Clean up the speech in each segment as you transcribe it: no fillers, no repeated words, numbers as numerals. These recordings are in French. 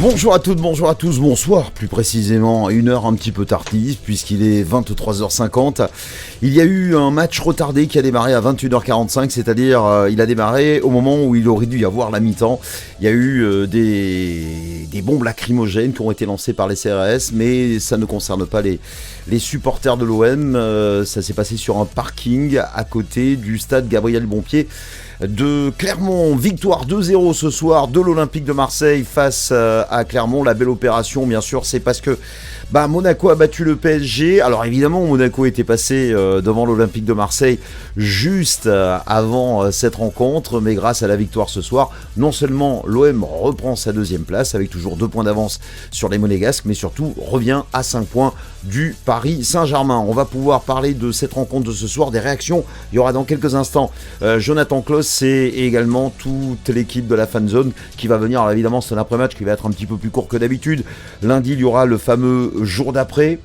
Bonjour à toutes, bonjour à tous, bonsoir plus précisément, une heure un petit peu tardive puisqu'il est 23h50. Il y a eu un match retardé qui a démarré à 21h45, c'est-à-dire il a démarré au moment où il aurait dû y avoir la mi-temps. Il y a eu des bombes lacrymogènes qui ont été lancées par les CRS, mais ça ne concerne pas les supporters de l'OM. Ça s'est passé sur un parking à côté du stade Gabriel Bompier de Clermont. Victoire 2-0 ce soir de l'Olympique de Marseille face à Clermont. La belle opération, bien sûr, c'est parce que Monaco a battu le PSG. Alors évidemment, Monaco était passé devant l'Olympique de Marseille juste avant cette rencontre, mais grâce à la victoire ce soir, non seulement l'OM reprend sa deuxième place avec toujours 2 points d'avance sur les Monégasques, mais surtout revient à 5 points du Paris Saint-Germain. On va pouvoir parler de cette rencontre de ce soir, des réactions. Il y aura dans quelques instants Jonathan Klaus et également toute l'équipe de la Fanzone qui va venir. Alors évidemment, c'est un après-match qui va être un petit peu plus court que d'habitude. Lundi, il y aura le fameux jour d'après.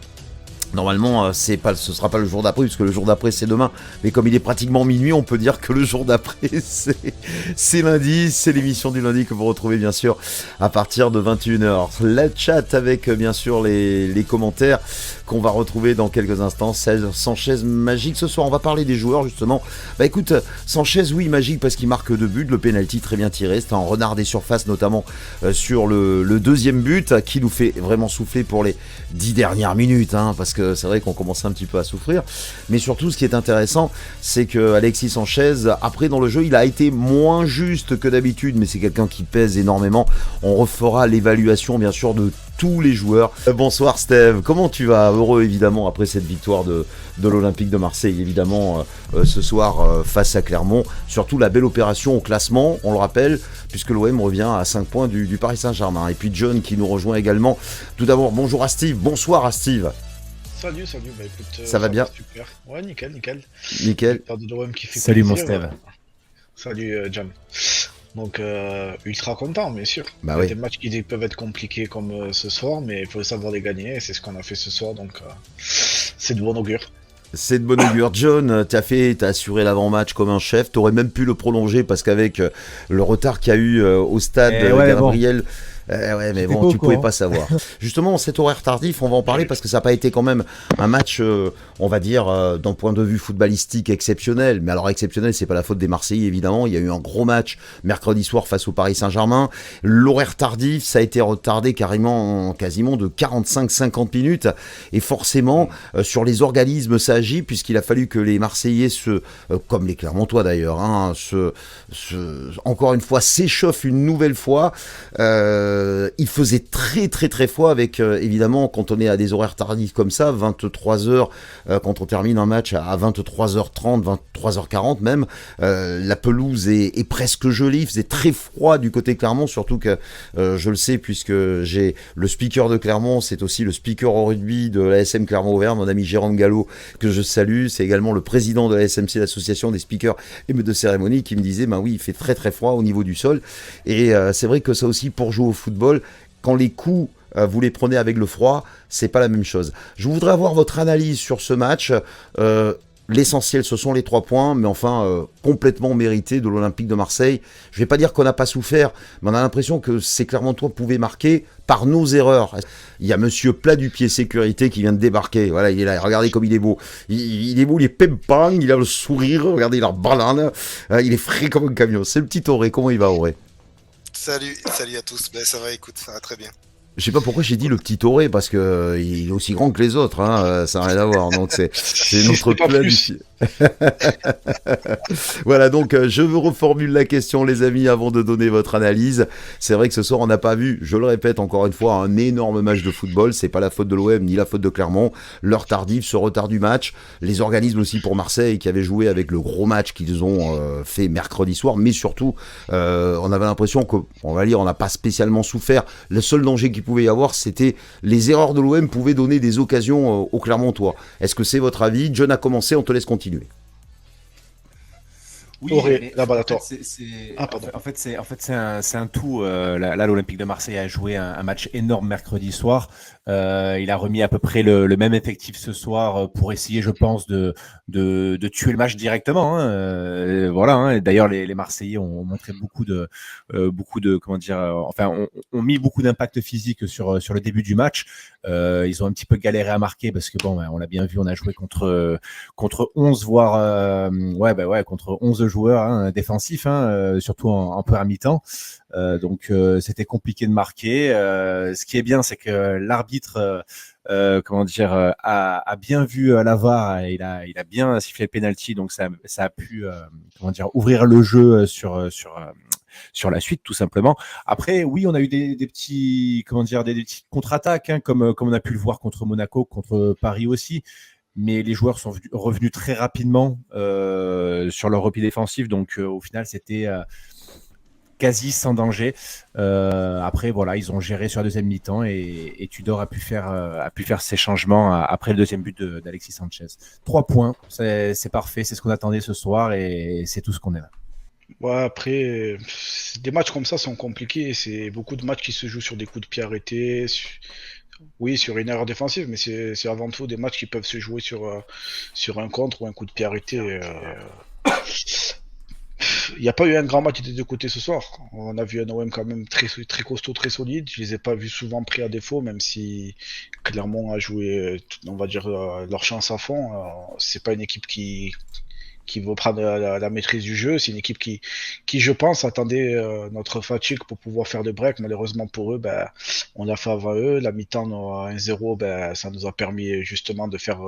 Normalement, ce sera pas le jour d'après, puisque le jour d'après c'est demain. Mais comme il est pratiquement minuit, on peut dire que le jour d'après c'est lundi. C'est l'émission du lundi que vous retrouvez bien sûr à partir de 21h. La chat avec bien sûr les commentaires qu'on va retrouver dans quelques instants. Sanchez magique ce soir. On va parler des joueurs justement. Écoute, Sanchez oui magique parce qu'il marque 2 buts. Le penalty très bien tiré. C'était un renard des surfaces notamment sur le deuxième but qui nous fait vraiment souffler pour les 10 dernières minutes. Parce que c'est vrai qu'on commençait un petit peu à souffrir, mais surtout ce qui est intéressant c'est que Alexis Sanchez après dans le jeu il a été moins juste que d'habitude, mais c'est quelqu'un qui pèse énormément. On refera l'évaluation bien sûr de tous les joueurs. Bonsoir Steve, comment tu vas? Heureux évidemment après cette victoire de l'Olympique de Marseille évidemment ce soir face à Clermont, surtout la belle opération au classement, on le rappelle, puisque l'OM revient à 5 points du Paris Saint-Germain. Et puis John qui nous rejoint également. Tout d'abord bonjour à Steve, bonsoir à Steve. Salut, écoute, ça va bien? Super. Ouais, nickel. Nickel. De l'OM qui fait salut plaisir, mon Steve. Salut Jam. Donc ultra content, bien sûr. Il y a oui. des matchs qui peuvent être compliqués comme ce soir, mais il faut savoir les gagner, et c'est ce qu'on a fait ce soir, donc c'est de bon augure. C'est de bon augure. John, t'as assuré l'avant-match comme un chef, t'aurais même pu le prolonger parce qu'avec le retard qu'il y a eu au stade Gabriel... Bon. Mais bon, tu pouvais pas savoir. Justement, cet horaire tardif, on va en parler parce que ça n'a pas été quand même un match, on va dire, d'un point de vue footballistique exceptionnel. Mais alors exceptionnel, c'est pas la faute des Marseillais évidemment. Il y a eu un gros match mercredi soir face au Paris Saint-Germain. L'horaire tardif, ça a été retardé quasiment de 45-50 minutes. Et forcément, sur les organismes, ça agit puisqu'il a fallu que les Marseillais comme les Clermontois d'ailleurs, encore une fois, s'échauffent une nouvelle fois. Il faisait très très très froid avec évidemment quand on est à des horaires tardifs comme ça, 23h quand on termine un match à 23h30, 23h40 même, la pelouse est presque gelée, il faisait très froid du côté Clermont, surtout que je le sais puisque j'ai le speaker de Clermont, c'est aussi le speaker au rugby de l'ASM Clermont-Auvergne, mon ami Jérôme Gallo que je salue, c'est également le président de la SMC, l'association des speakers et de cérémonie, qui me disait oui il fait très très froid au niveau du sol, et c'est vrai que ça aussi pour jouer au football, quand les coups vous les prenez avec le froid, c'est pas la même chose. Je voudrais avoir votre analyse sur ce match. L'essentiel, ce sont les 3 points, mais enfin complètement mérités de l'Olympique de Marseille. Je vais pas dire qu'on n'a pas souffert, mais on a l'impression que ces Clermontois pouvaient marquer par nos erreurs. Il y a Monsieur Plat du Pied Sécurité qui vient de débarquer. Voilà, il est là. Regardez comme il est beau. Il est beau, il est pimpant, il a le sourire. Regardez, il a la banane. Il est frais comme un camion. C'est le petit Auré. Comment il va, Auré? Salut à tous. Ça va, écoute, ça va très bien. Je sais pas pourquoi j'ai dit le petit Auré, parce que il est aussi grand que les autres, ça n'a rien à voir. Donc c'est notre plat du pied. Voilà, donc je vous reformule la question les amis avant de donner votre analyse. C'est vrai que ce soir on n'a pas vu, je le répète encore une fois, un énorme match de football. C'est pas la faute de l'OM ni la faute de Clermont. L'heure tardive, ce retard du match, les organismes aussi pour Marseille qui avaient joué avec le gros match qu'ils ont fait mercredi soir, mais surtout on avait l'impression que, on va dire, on n'a pas spécialement souffert. Le seul danger qu'il pouvait y avoir, c'était les erreurs de l'OM pouvaient donner des occasions aux Clermontois. Est-ce que c'est votre avis? John a commencé, on te laisse continuer. Oui, Auré, mais là-bas, en fait, d'accord. Ah, pardon. c'est un tout. Là, l'Olympique de Marseille a joué un match énorme mercredi soir. Il a remis à peu près le même effectif ce soir pour essayer, je pense, de tuer le match directement. Hein. Voilà. Hein. Et d'ailleurs, les Marseillais ont montré beaucoup de, comment dire, enfin, ont mis beaucoup d'impact physique sur le début du match. Ils ont un petit peu galéré à marquer parce que bon, on l'a bien vu, on a joué contre 11 voire contre 11 joueurs défensifs, surtout en première mi-temps. Donc c'était compliqué de marquer. Ce qui est bien, c'est que l'arbitre a bien vu la VAR, il a bien sifflé le penalty, donc ça a pu ouvrir le jeu sur la suite, tout simplement. Après, oui, on a eu des petits, des petites contre-attaques, comme on a pu le voir contre Monaco, contre Paris aussi. Mais les joueurs sont revenus très rapidement sur leur repli défensif, donc au final, c'était quasi sans danger. Après, voilà, ils ont géré sur la deuxième mi-temps et Tudor a pu faire ses changements après le deuxième but d'Alexis Sanchez. 3 points, c'est parfait, c'est ce qu'on attendait ce soir et c'est tout ce qu'on est là. Ouais, après, des matchs comme ça sont compliqués. C'est beaucoup de matchs qui se jouent sur des coups de pied arrêtés. Oui, sur une erreur défensive, mais c'est avant tout des matchs qui peuvent se jouer sur un contre ou un coup de pied arrêté. Il n'y a pas eu un grand match des deux côtés ce soir. On a vu un OM quand même très, très costaud, très solide. Je les ai pas vus souvent pris à défaut, même si Clermont a joué, on va dire, leur chance à fond. C'est pas une équipe qui veut prendre la maîtrise du jeu. C'est une équipe qui, je pense, attendait notre fatigue pour pouvoir faire des breaks. Malheureusement pour eux, ben, on l'a fait avant eux. La mi-temps à 1-0, ben, ça nous a permis justement de faire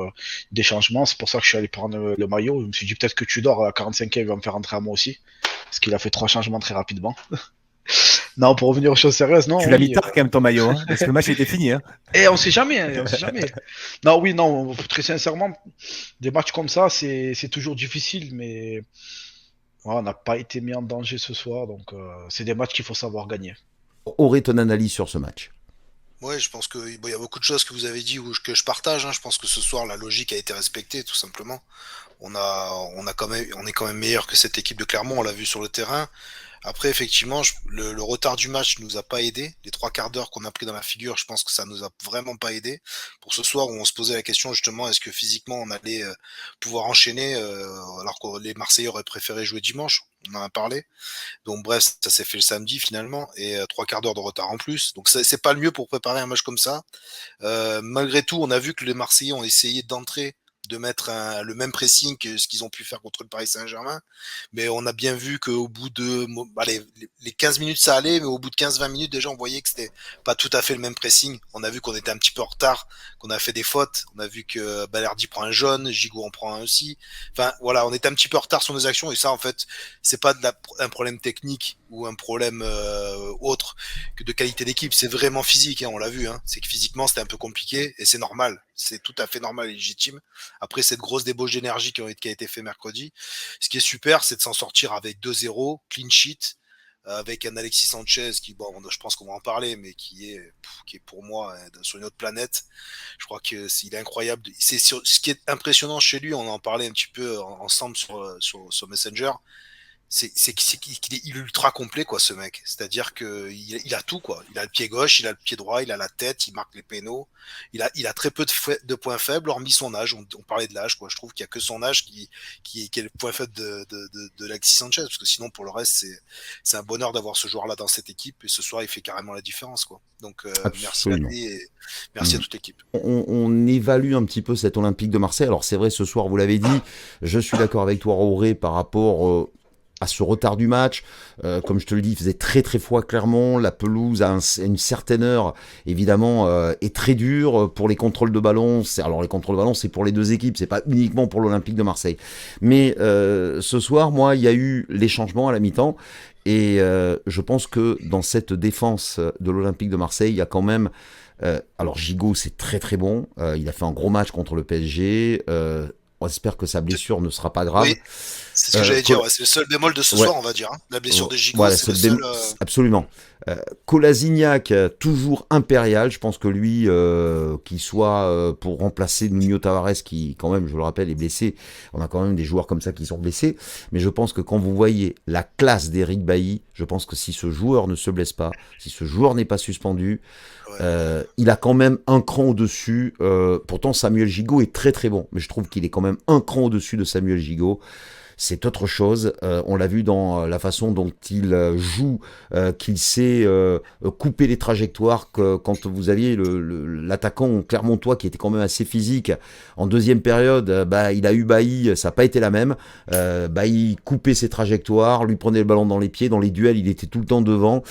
des changements. C'est pour ça que je suis allé prendre le maillot. Je me suis dit peut-être que Tudor à 45e il va me faire rentrer à moi aussi. Parce qu'il a fait 3 changements très rapidement. Non, pour revenir aux choses sérieuses, non, Tu l'as mis oui. tard quand même ton maillot, parce que le match était fini. Et on sait jamais, on sait jamais. Non, oui, non, très sincèrement, des matchs comme ça, c'est toujours difficile, mais ouais, on n'a pas été mis en danger ce soir, donc c'est des matchs qu'il faut savoir gagner. Aurait ton analyse sur ce match? Ouais, je pense que bon, il y a beaucoup de choses que vous avez dit ou que je partage. Hein. Je pense que ce soir, la logique a été respectée, tout simplement. On est quand même meilleur que cette équipe de Clermont. On l'a vu sur le terrain. Après, effectivement, le retard du match nous a pas aidé. Les 3 quarts d'heure qu'on a pris dans la figure, je pense que ça nous a vraiment pas aidé. Pour ce soir, où on se posait la question justement, est-ce que physiquement on allait pouvoir enchaîner, alors que les Marseillais auraient préféré jouer dimanche. On en a parlé. Donc bref, ça s'est fait le samedi finalement et 3 quarts d'heure de retard en plus. Donc c'est pas le mieux pour préparer un match comme ça. Malgré tout, on a vu que les Marseillais ont essayé d'entrer, de mettre le même pressing que ce qu'ils ont pu faire contre le Paris Saint-Germain. Mais on a bien vu qu'au bout de allez, les 15 minutes, ça allait, mais au bout de 15-20 minutes, déjà, on voyait que c'était pas tout à fait le même pressing. On a vu qu'on était un petit peu en retard, qu'on a fait des fautes. On a vu que Balerdi prend un jaune, Gigot en prend un aussi. Enfin, voilà, on était un petit peu en retard sur nos actions. Et ça, en fait, c'est pas un problème technique ou un problème autre que de qualité d'équipe. C'est vraiment physique, hein, on l'a vu. Hein. C'est que physiquement, c'était un peu compliqué et c'est normal. C'est tout à fait normal et légitime. Après cette grosse débauche d'énergie qui a été fait mercredi, ce qui est super, c'est de s'en sortir avec 2-0, clean sheet, avec un Alexis Sanchez qui, bon, je pense qu'on va en parler, mais qui est pour moi sur une autre planète. Je crois que il est incroyable. Ce qui est impressionnant chez lui, on en parlait un petit peu ensemble sur Messenger. Qu'il est ultra complet, quoi, ce mec. C'est-à-dire que il a tout, quoi. Il a le pied gauche, il a le pied droit, il a la tête, il marque les pénaux. Il a très peu de points faibles, hormis son âge. On parlait de l'âge, quoi. Je trouve qu'il y a que son âge qui est le point faible de Alexis Sanchez, parce que sinon, pour le reste, c'est un bonheur d'avoir ce joueur-là dans cette équipe. Et ce soir, il fait carrément la différence, quoi. Donc, merci à Absolument. lui et merci à toute l'équipe. On évalue un petit peu cet Olympique de Marseille. Alors c'est vrai, ce soir, vous l'avez dit, je suis d'accord avec toi, Auré, par rapport à ce retard du match. Comme je te le dis, il faisait très très froid Clermont. La pelouse à une certaine heure, évidemment, est très dure pour les contrôles de ballon. Alors les contrôles de ballon, c'est pour les deux équipes, c'est pas uniquement pour l'Olympique de Marseille. Mais ce soir, moi, il y a eu les changements à la mi-temps. Et je pense que dans cette défense de l'Olympique de Marseille, il y a quand même... alors Gigot, c'est très très bon. Il a fait un gros match contre le PSG. On espère que sa blessure ne sera pas grave. Oui, c'est ce que j'allais dire. Ouais, c'est le seul bémol de ce soir, on va dire. Hein. La blessure de Gigot, voilà, c'est le seul. Absolument. Kolasinac, toujours impérial. Je pense que lui, qu'il soit pour remplacer Nuno Tavares, qui, quand même, je le rappelle, est blessé. On a quand même des joueurs comme ça qui sont blessés. Mais je pense que quand vous voyez la classe d'Eric Bailly, je pense que si ce joueur ne se blesse pas, si ce joueur n'est pas suspendu, il a quand même un cran au-dessus. Pourtant, Samuel Gigot est très très bon. Mais je trouve qu'il est quand même un cran au-dessus de Samuel Gigot. C'est autre chose. On l'a vu dans la façon dont il joue, qu'il sait couper les trajectoires. Quand vous aviez l'attaquant clermontois qui était quand même assez physique, en deuxième période, il a eu Bailly, ça n'a pas été la même. Bailly coupait ses trajectoires, lui prenait le ballon dans les pieds. Dans les duels, il était tout le temps devant.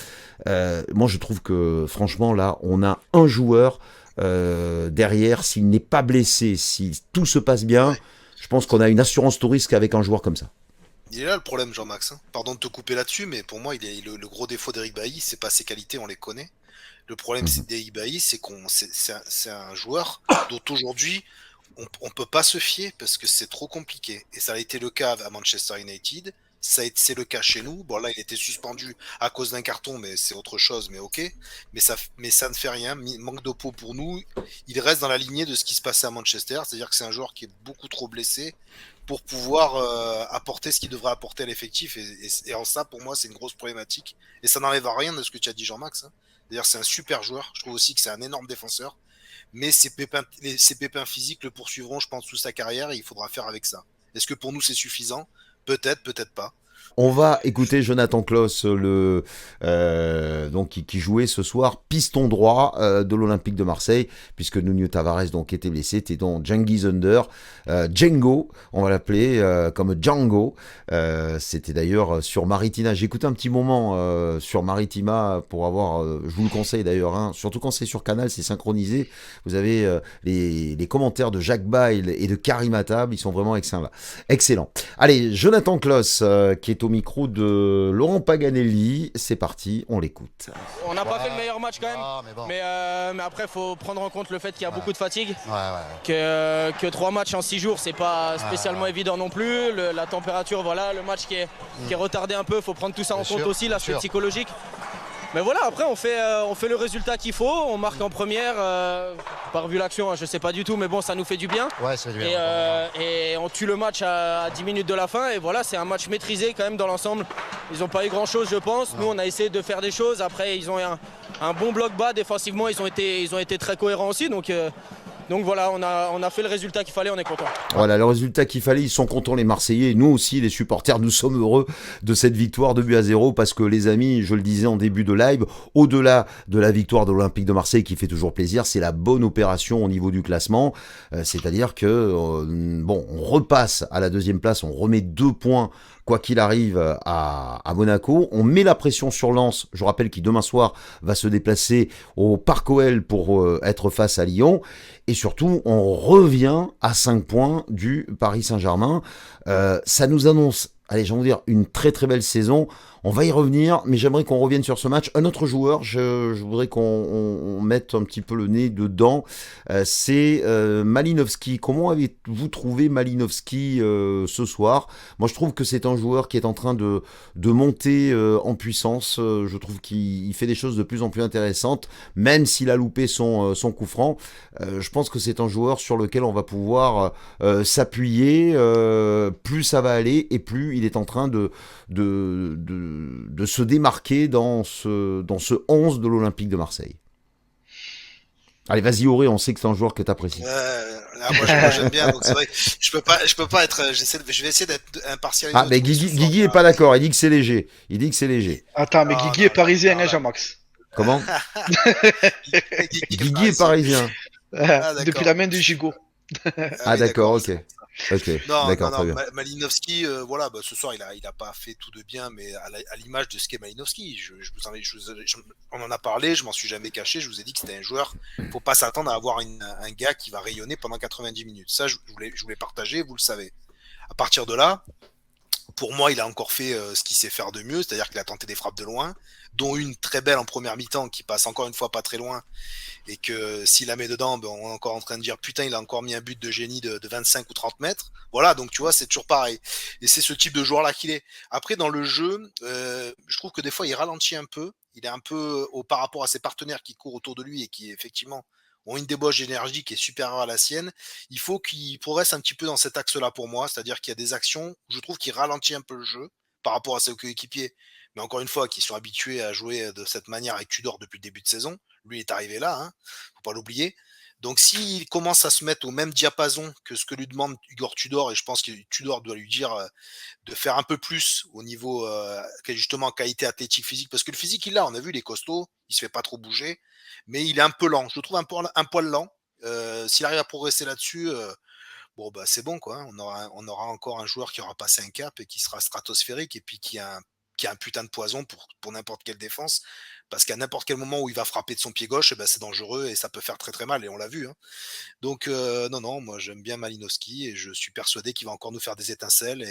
Moi, je trouve que franchement, là, on a un joueur derrière. S'il n'est pas blessé, si tout se passe bien... Je pense qu'on a une assurance tout risque avec un joueur comme ça. Il est là le problème, Jean-Max. Hein. Pardon de te couper là-dessus, mais pour moi, le gros défaut d'Eric Bailly, c'est pas ses qualités, on les connaît. Le problème d'Eric Bailly, c'est un joueur dont aujourd'hui, on peut pas se fier parce que c'est trop compliqué. Et ça a été le cas à Manchester United. C'est le cas chez nous. Bon, là, il était suspendu à cause d'un carton, mais c'est autre chose, mais ok. Mais ça ne fait rien. Manque de peau pour nous. Il reste dans la lignée de ce qui se passait à Manchester. C'est-à-dire que c'est un joueur qui est beaucoup trop blessé pour pouvoir apporter ce qu'il devrait apporter à l'effectif. Et en ça, pour moi, c'est une grosse problématique. Et ça n'enlève à rien de ce que tu as dit, Jean-Max. Hein. D'ailleurs, c'est un super joueur. Je trouve aussi que c'est un énorme défenseur. Mais ses pépins physiques le poursuivront, je pense, toute sa carrière. Et il faudra faire avec ça. Est-ce que pour nous, c'est suffisant ? Peut-être, peut-être pas. On va écouter Jonathan Klaus, donc qui jouait ce soir piston droit de l'Olympique de Marseille, puisque Nuno Tavares donc était blessé. C'était donc Cengiz Under, Django, on va l'appeler comme Django. C'était d'ailleurs sur Maritima. J'ai écouté un petit moment sur Maritima pour avoir, je vous le conseille d'ailleurs, hein, surtout quand c'est sur Canal, c'est synchronisé. Vous avez les commentaires de Jacques Bail et de Karim Attab, ils sont vraiment excellents. Allez, Jonathan Klaus, qui est au micro de Laurent Paganelli. C'est parti, on l'écoute. On n'a pas fait le meilleur match quand même, mais après il faut prendre en compte le fait qu'il y a beaucoup de fatigue, que 3 matchs en 6 jours c'est pas spécialement évident non plus, la température, voilà, le match qui est retardé un peu, il faut prendre tout ça en compte aussi, l'aspect psychologique. Mais voilà, après on fait le résultat qu'il faut, on marque en première, par vu l'action, je sais pas du tout, mais bon ça nous fait du bien. Ouais, c'est du bien. Et on tue le match à 10 minutes de la fin, et voilà, c'est un match maîtrisé quand même dans l'ensemble. Ils n'ont pas eu grand chose je pense, nous on a essayé de faire des choses, après ils ont eu un bon bloc bas, défensivement ils ont été très cohérents aussi, donc voilà, on a fait le résultat qu'il fallait, on est content. Voilà, le résultat qu'il fallait, ils sont contents les Marseillais, et nous aussi les supporters, nous sommes heureux de cette victoire 2-0, parce que les amis, je le disais en début de live, au-delà de la victoire de l'Olympique de Marseille qui fait toujours plaisir, c'est la bonne opération au niveau du classement, c'est-à-dire que on repasse à la deuxième place, on remet 2 points quoi qu'il arrive à Monaco, on met la pression sur Lens, je rappelle qu'il demain soir va se déplacer au Parc OL pour être face à Lyon, et surtout on revient à 5 points du Paris Saint-Germain. Ça nous annonce, allez, j'ai envie de dire, une très très belle saison. On va y revenir, mais j'aimerais qu'on revienne sur ce match. Un autre joueur, je voudrais qu'on mette un petit peu le nez dedans, c'est Malinovski. Comment avez-vous trouvé Malinovski ce soir ? Moi, je trouve que c'est un joueur qui est en train de monter en puissance. Je trouve qu'il fait des choses de plus en plus intéressantes, même s'il a loupé son coup franc. Je pense que c'est un joueur sur lequel on va pouvoir s'appuyer. Plus ça va aller, et plus il est en train de se démarquer dans ce 11 de l'Olympique de Marseille. Allez, vas-y Auré, on sait que c'est un joueur que tu apprécies. Moi j'aime bien, donc c'est vrai que je peux pas être, je vais essayer d'être impartial. Ah, mais Guigui est pas d'accord, il dit que c'est léger. Attends, mais Guigui est parisien, hein, Jean-Max. Comment? Guigui est parisien. Depuis la main de Gigot. Ah d'accord, ok. Non, d'accord, très bien. Malinowski, voilà, ce soir il a pas fait tout de bien, mais à l'image de ce qu'est Malinowski, on en a parlé, je m'en suis jamais caché, je vous ai dit que c'était un joueur, faut pas s'attendre à avoir un gars qui va rayonner pendant 90 minutes. Ça, je voulais partager, vous le savez. À partir de là, Pour moi, il a encore fait ce qu'il sait faire de mieux, c'est-à-dire qu'il a tenté des frappes de loin, dont une très belle en première mi-temps qui passe encore une fois pas très loin, et que s'il la met dedans, ben, on est encore en train de dire putain, il a encore mis un but de génie de 25 ou 30 mètres. Voilà, donc tu vois, c'est toujours pareil. Et c'est ce type de joueur-là qu'il est. Après, dans le jeu, je trouve que des fois, il ralentit un peu. Il est un peu par rapport à ses partenaires qui courent autour de lui et qui, effectivement, ont une débauche d'énergie qui est supérieure à la sienne. Il faut qu'il progresse un petit peu dans cet axe-là pour moi, c'est-à-dire qu'il y a des actions où je trouve qu'il ralentit un peu le jeu par rapport à ses coéquipiers, mais encore une fois, qui sont habitués à jouer de cette manière avec Tudor depuis le début de saison. Lui est arrivé là, hein, faut pas l'oublier. Donc s'il commence à se mettre au même diapason que ce que lui demande Igor Tudor, et je pense que Tudor doit lui dire de faire un peu plus au niveau justement qualité athlétique physique, parce que le physique il a, on a vu, il est costaud, il se fait pas trop bouger, mais il est un peu lent, je le trouve un poil lent. S'il arrive à progresser là-dessus, bon bah c'est bon quoi, hein. On aura encore un joueur qui aura passé un cap et qui sera stratosphérique et puis qui a un putain de poison pour n'importe quelle défense, parce qu'à n'importe quel moment où il va frapper de son pied gauche, eh ben, c'est dangereux et ça peut faire très très mal, et on l'a vu, hein. Donc non, moi j'aime bien Malinowski et je suis persuadé qu'il va encore nous faire des étincelles,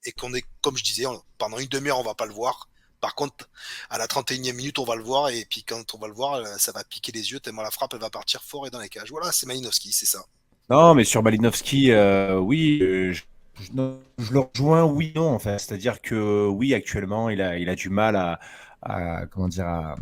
et qu'on est, comme je disais, pendant une demi-heure on va pas le voir. Par contre, à la 31e minute, on va le voir, et puis quand on va le voir, ça va piquer les yeux tellement la frappe elle va partir fort et dans les cages. Voilà, c'est Malinowski, c'est ça. Non, mais sur Malinowski, oui, je le rejoins, oui, non, en fait. C'est-à-dire que oui, actuellement, il a du mal comment dire, à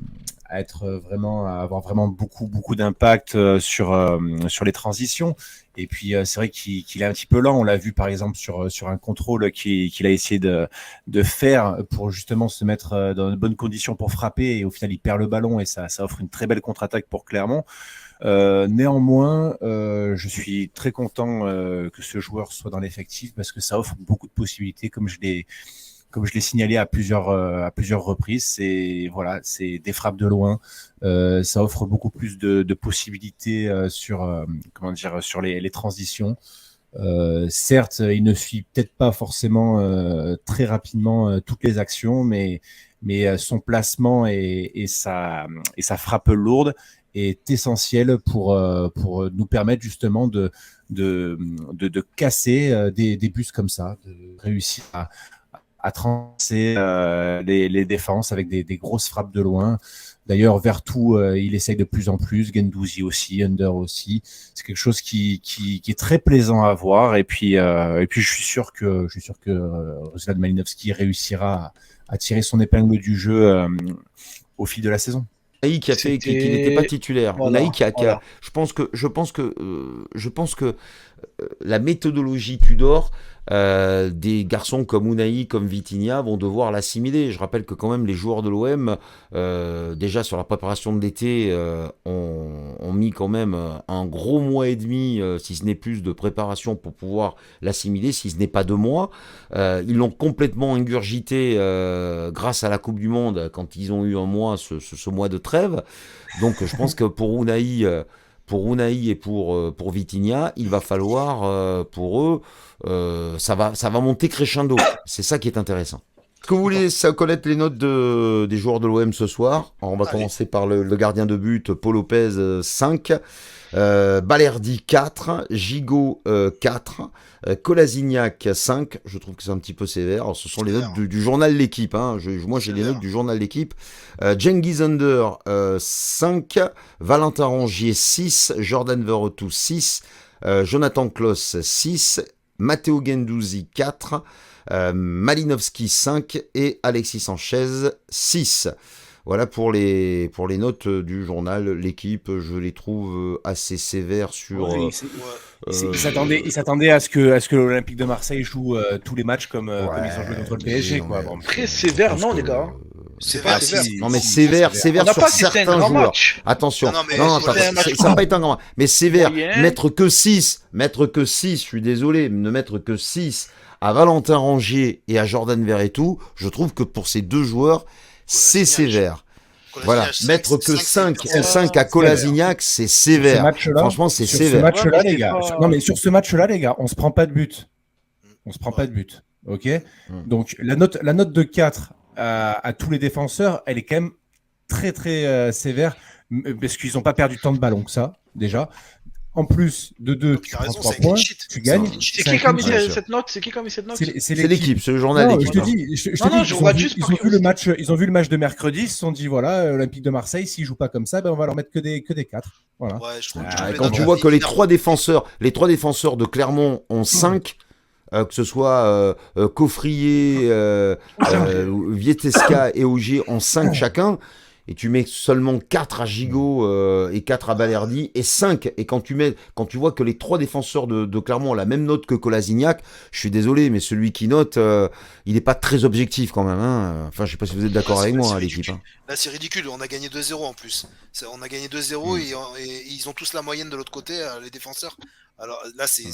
être vraiment, à avoir vraiment beaucoup d'impact sur les transitions. Et puis c'est vrai qu'il est un petit peu lent. On l'a vu par exemple sur un contrôle qu'il a essayé de faire pour justement se mettre dans de bonnes conditions pour frapper, et au final il perd le ballon, et ça offre une très belle contre-attaque pour Clermont. Néanmoins, je suis très content que ce joueur soit dans l'effectif, parce que ça offre beaucoup de possibilités, comme je l'ai signalé à plusieurs reprises. C'est des frappes de loin. Ça offre beaucoup plus de possibilités sur les transitions. Certes, il ne suit peut-être pas forcément très rapidement toutes les actions, mais son placement et sa frappe lourde est essentiel pour nous permettre justement de casser des buts comme ça, de réussir à trancher les défenses avec des grosses frappes de loin. D'ailleurs, Vertou, il essaye de plus en plus, Guendouzi aussi, Under aussi. C'est quelque chose qui est très plaisant à voir. Et puis je suis sûr que Ruslan Malinowski réussira à tirer son épingle du jeu au fil de la saison. Unai qui n'était pas titulaire. Voilà, Unai voilà. je pense que la méthodologie Tudor, des garçons comme Unai, comme Vitinha vont devoir l'assimiler. Je rappelle que quand même les joueurs de l'OM, déjà sur la préparation de l'été, ont mis quand même un gros mois et demi, si ce n'est plus, de préparation pour pouvoir l'assimiler, si ce n'est pas 2 mois. Ils l'ont complètement ingurgité grâce à la Coupe du Monde, quand ils ont eu un mois, ce mois de trêve. Donc je pense que pour Unai et pour Vitinha, il va falloir pour eux, ça va monter crescendo. C'est ça qui est intéressant. Est-ce que vous voulez connaître les notes des joueurs de l'OM ce soir? Alors, on va commencer par le gardien de but, Paul Lopez, 5. Balerdi 4, Gigot 4, Kolasinac 5, je trouve que c'est un petit peu sévère. Alors, ce sont les notes du journal L'Équipe, hein. Moi j'ai les notes du journal L'Équipe. Cengiz Under 5, Valentin Rongier 6, Jordan Verretou 6, Jonathan Klaus 6, Matteo Guendouzi 4, Malinowski 5 et Alexis Sanchez 6. Voilà pour les notes du journal L'Équipe. Je les trouve assez sévères sur. Il s'attendait à ce que l'Olympique de Marseille joue tous les matchs comme ils ont joué contre le PSG. Quoi. Bon, Très sévère, non, les gars. C'est pas vrai, sévère. Non, mais sévère sur certains joueurs. Match. Attention, Non, mais ça n'a pas été un grand match. Mais sévère, Moyen. mettre que 6, je suis désolé, ne mettre que 6 à Valentin Rongier et à Jordan Verretou, je trouve que pour ces deux joueurs, c'est sévère. Voilà, mettre que 5 à Kolasinac, c'est sévère. Franchement, c'est sévère. Sur ce match-là, les gars, on se prend pas de but. Ok. Donc la note de 4 à tous les défenseurs, elle est quand même très très sévère, parce qu'ils n'ont pas perdu tant de ballons que ça déjà. En plus de 2, Donc, tu il a prends raison, 3 c'est un points, clean sheet. tu gagnes. C'est C'est qui un qui a mis clean sheet. cette note? C'est qui qui a mis cette note? C'est l'équipe, c'est le journal Non, d'équipe. je te dis, je te Non, dis, je ils ont regarde vu, juste ils par ont vu le curiosité. match, ils ont vu le match de mercredi, ils se sont dit voilà, Olympique de Marseille, s'ils jouent pas comme ça, ben on va leur mettre que des 4. Voilà. Ouais, je trouve les Quand notes tu vois que les énormes. trois défenseurs de Clermont ont 5, que ce soit Coffrier, Vietesca et Augier ont 5 chacun, et tu mets seulement 4 à Gigot et 4 à Balerdi, et 5, et quand tu vois que les 3 défenseurs de Clermont ont la même note que Kolasinac, je suis désolé, mais celui qui note, il n'est pas très objectif quand même. Hein. Enfin, je sais pas si vous êtes d'accord avec moi, l'équipe. Hein. Là, c'est ridicule. On a gagné 2-0 en plus. On a gagné 2-0 et ils ont tous la moyenne de l'autre côté, les défenseurs. Alors là, c'est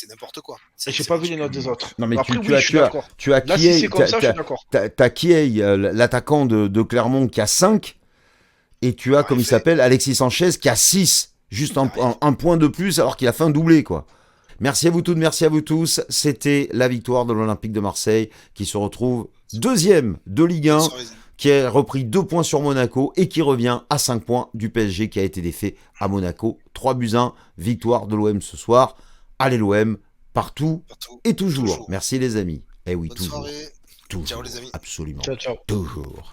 n'importe quoi. J'ai pas vu les notes des autres. Non, mais Après, tu oui, je suis d'accord. as Là, si Kiei, c'est comme ça, je suis d'accord. t'as Kiei, l'attaquant de Clermont, qui a 5, et tu as, comme il s'appelle, Alexis Sanchez, qui a 6, juste un point de plus, alors qu'il a fait un doublé, quoi. Merci à vous toutes, merci à vous tous. C'était la victoire de l'Olympique de Marseille, qui se retrouve deuxième de Ligue 1, qui a repris 2 points sur Monaco, et qui revient à 5 points du PSG, qui a été défait à Monaco. 3-1, victoire de l'OM ce soir. Allez l'OM, partout et toujours. Merci les amis. Eh oui, Bonne toujours. soirée. Toujours. Ciao les amis. Absolument. Ciao, ciao. Toujours.